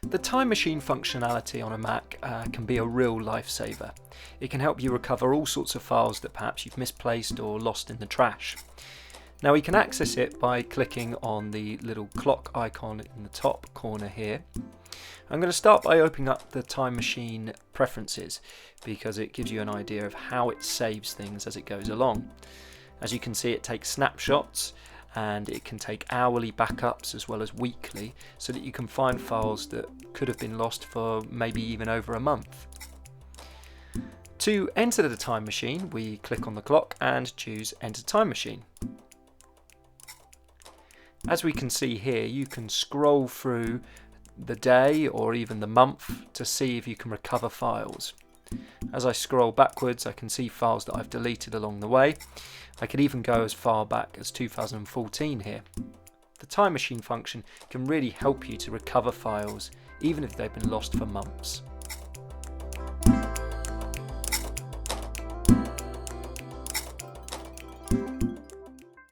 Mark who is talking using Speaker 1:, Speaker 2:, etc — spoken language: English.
Speaker 1: The time machine functionality on a Mac can be a real lifesaver. It can help you recover all sorts of files that perhaps you've misplaced or lost in the trash. Now we can access it by clicking on the little clock icon in the top corner here. I'm going to start by opening up the time machine preferences because it gives you an idea of how it saves things as it goes along. As you can see, it takes snapshots and it can take hourly backups as well as weekly, so that you can find files that could have been lost for maybe even over a month. To enter the time machine, we click on the clock and choose Enter Time Machine. As we can see here, you can scroll through the day or even the month to see if you can recover files. As I scroll backwards, I can see files that I've deleted along the way. I could even go as far back as 2014 here. The time machine function can really help you to recover files even if they've been lost for months.